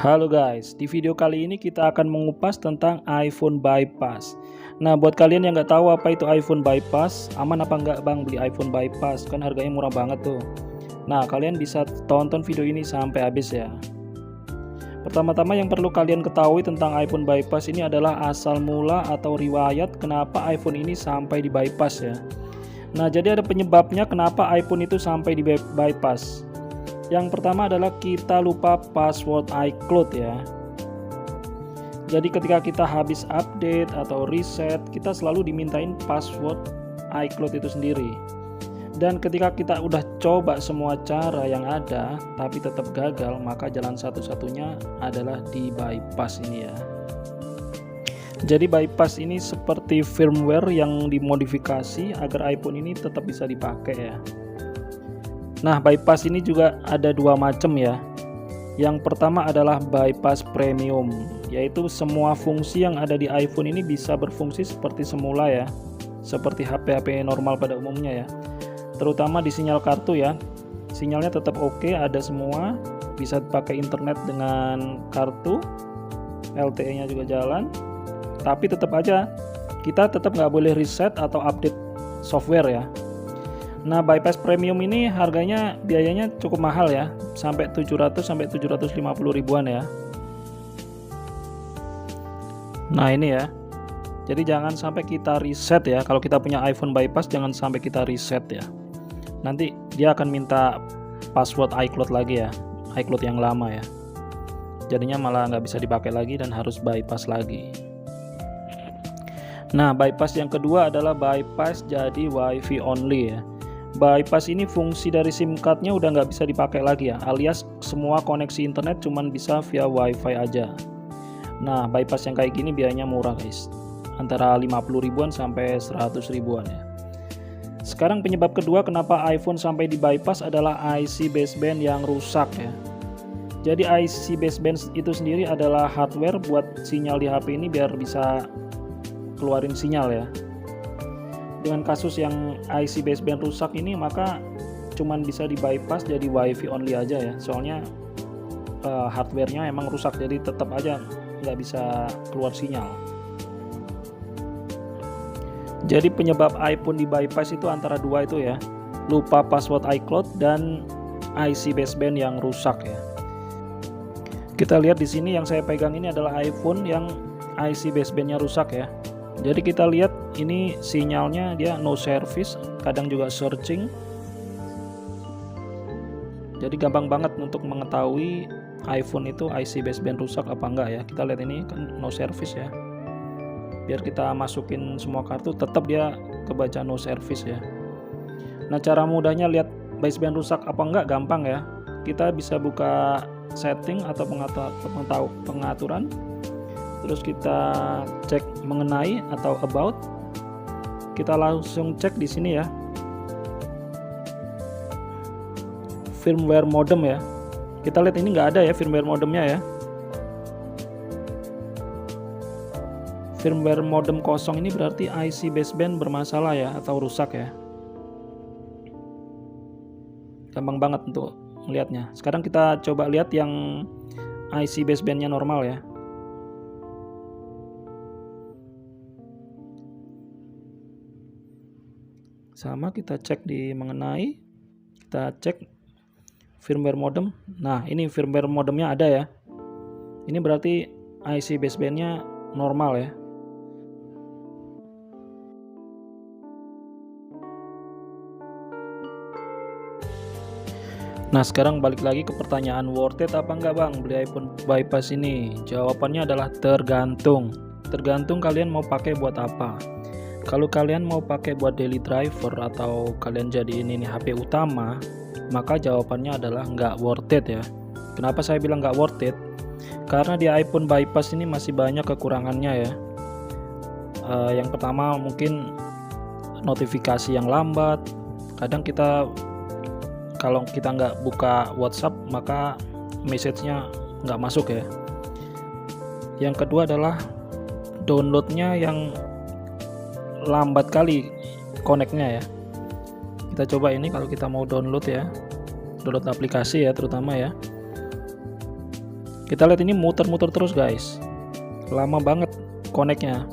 Halo guys, di video kali ini kita akan mengupas tentang iPhone bypass. Nah, buat kalian yang nggak tahu apa itu iPhone bypass, aman apa nggak bang beli iPhone bypass? Kan harganya murah banget tuh. Nah, kalian bisa tonton video ini sampai habis ya. Pertama-tama yang perlu kalian ketahui tentang iPhone bypass ini adalah asal mula atau riwayat kenapa iPhone ini sampai di bypass ya. Nah, jadi ada penyebabnya kenapa iPhone itu sampai di bypass. Yang pertama adalah kita lupa password iCloud ya. Jadi ketika kita habis update atau reset, kita selalu dimintain password iCloud itu sendiri. Dan ketika kita udah coba semua cara yang ada tapi tetap gagal, maka jalan satu-satunya adalah di bypass ini ya. Jadi bypass ini seperti firmware yang dimodifikasi agar iPhone ini tetap bisa dipakai ya. Nah, bypass ini juga ada dua macam ya. Yang pertama adalah bypass premium, yaitu semua fungsi yang ada di iPhone ini bisa berfungsi seperti semula ya, seperti HP-HP normal pada umumnya ya. Terutama di sinyal kartu ya, sinyalnya tetap oke, ada semua, bisa pakai internet dengan kartu, LTE-nya juga jalan. Tapi tetap aja kita tetap nggak boleh reset atau update software ya. Nah, bypass premium ini harganya biayanya cukup mahal ya, sampai 700 sampai 750 ribuan ya. Nah, ini ya. Jadi jangan sampai kita reset ya. Kalau kita punya iPhone bypass jangan sampai kita reset ya. Nanti dia akan minta password iCloud lagi ya, iCloud yang lama ya. Jadinya malah nggak bisa dipakai lagi dan harus bypass lagi. Nah, bypass yang kedua adalah bypass jadi WiFi only ya. Bypass ini fungsi dari SIM cardnya udah nggak bisa dipakai lagi ya, alias semua koneksi internet cuman bisa via WiFi aja. Nah, bypass yang kayak gini biayanya murah guys, antara 50 ribuan sampai 100 ribuan ya. Sekarang penyebab kedua kenapa iPhone sampai di bypass adalah IC baseband yang rusak ya. Jadi IC baseband itu sendiri adalah hardware buat sinyal di HP ini biar bisa keluarin sinyal ya. Dengan kasus yang IC baseband rusak ini, maka cuman bisa di bypass jadi WiFi only aja ya. Soalnya hardwarenya emang rusak, jadi tetap aja nggak bisa keluar sinyal. Jadi penyebab iPhone di bypass itu antara dua itu ya, lupa password iCloud dan IC baseband yang rusak ya. Kita lihat di sini yang saya pegang ini adalah iPhone yang IC basebandnya rusak ya. Jadi kita lihat ini sinyalnya dia no service, kadang juga searching. Jadi gampang banget untuk mengetahui iPhone itu IC baseband rusak apa enggak ya. Kita lihat ini kan no service ya. Biar kita masukin semua kartu tetap dia kebaca no service ya. Nah, cara mudahnya lihat baseband rusak apa enggak gampang ya. Kita bisa buka setting atau pengaturan. Terus kita cek mengenai atau about. Kita langsung cek di sini ya. Firmware modem ya. Kita lihat ini nggak ada ya firmware modemnya ya. Firmware modem kosong ini berarti IC baseband bermasalah ya atau rusak ya. Gampang banget untuk melihatnya. Sekarang kita coba lihat yang IC basebandnya normal ya. Sama, kita cek di mengenai, kita cek firmware modem. Nah, ini firmware modemnya ada ya. Ini berarti IC basebandnya normal ya. Nah, sekarang balik lagi ke pertanyaan worth it apa enggak bang beli iPhone bypass ini. Jawabannya adalah tergantung. Tergantung kalian mau pakai buat apa. Kalau kalian mau pakai buat daily driver atau kalian jadiin ini HP utama, maka jawabannya adalah nggak worth it ya. Kenapa saya bilang nggak worth it? Karena di iPhone bypass ini masih banyak kekurangannya ya. Yang pertama mungkin notifikasi yang lambat. Kadang kalau kita nggak buka WhatsApp maka message-nya nggak masuk ya. Yang kedua adalah downloadnya yang lambat kali connect-nya ya. Kita coba ini kalau kita mau download ya, download aplikasi ya terutama ya. Kita lihat ini muter-muter terus guys, lama banget connect-nya.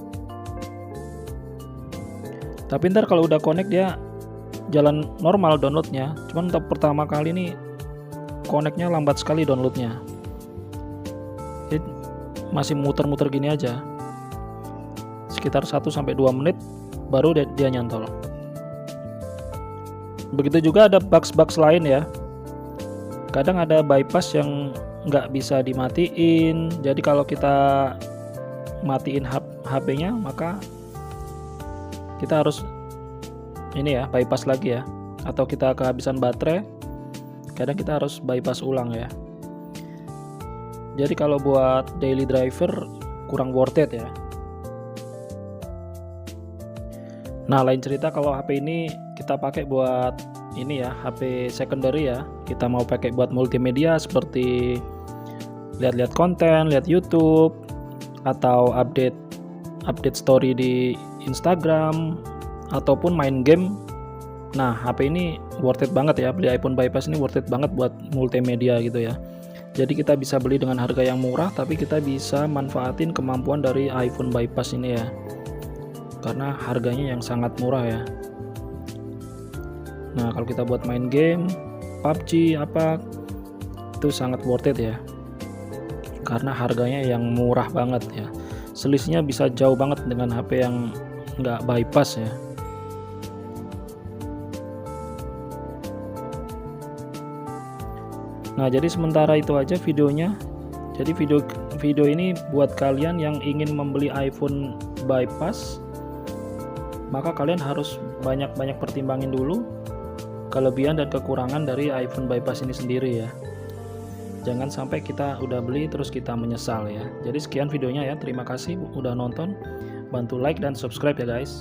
Tapi ntar kalau udah connect dia jalan normal downloadnya. Cuman untuk pertama kali ini connect-nya lambat sekali downloadnya. Jadi masih muter-muter gini aja. Sekitar 1-2 menit baru dia nyantol. Begitu juga ada bugs-bugs lain ya. Kadang ada bypass yang nggak bisa dimatiin. Jadi kalau kita matiin HP-nya maka kita harus ini ya, bypass lagi ya. Atau kita kehabisan baterai, kadang kita harus bypass ulang ya. Jadi kalau buat daily driver kurang worth it ya. Nah, lain cerita kalau HP ini kita pakai buat ini ya, HP secondary ya. Kita mau pakai buat multimedia seperti lihat-lihat konten, lihat YouTube, atau update story di Instagram, ataupun main game. Nah, HP ini worth it banget ya. Beli iPhone bypass ini worth it banget buat multimedia gitu ya. Jadi kita bisa beli dengan harga yang murah, tapi kita bisa manfaatin kemampuan dari iPhone bypass ini ya. Karena harganya yang sangat murah ya. Nah, kalau kita buat main game, PUBG apa, itu sangat worth it ya. Karena harganya yang murah banget ya. Selisihnya bisa jauh banget dengan HP yang nggak bypass ya. Nah, jadi sementara itu aja videonya. Jadi video ini buat kalian yang ingin membeli iPhone bypass, maka kalian harus banyak-banyak pertimbangin dulu kelebihan dan kekurangan dari iPhone bypass ini sendiri ya. Jangan sampai kita udah beli terus kita menyesal ya. Jadi sekian videonya ya. Terima kasih udah nonton. Bantu like dan subscribe ya guys.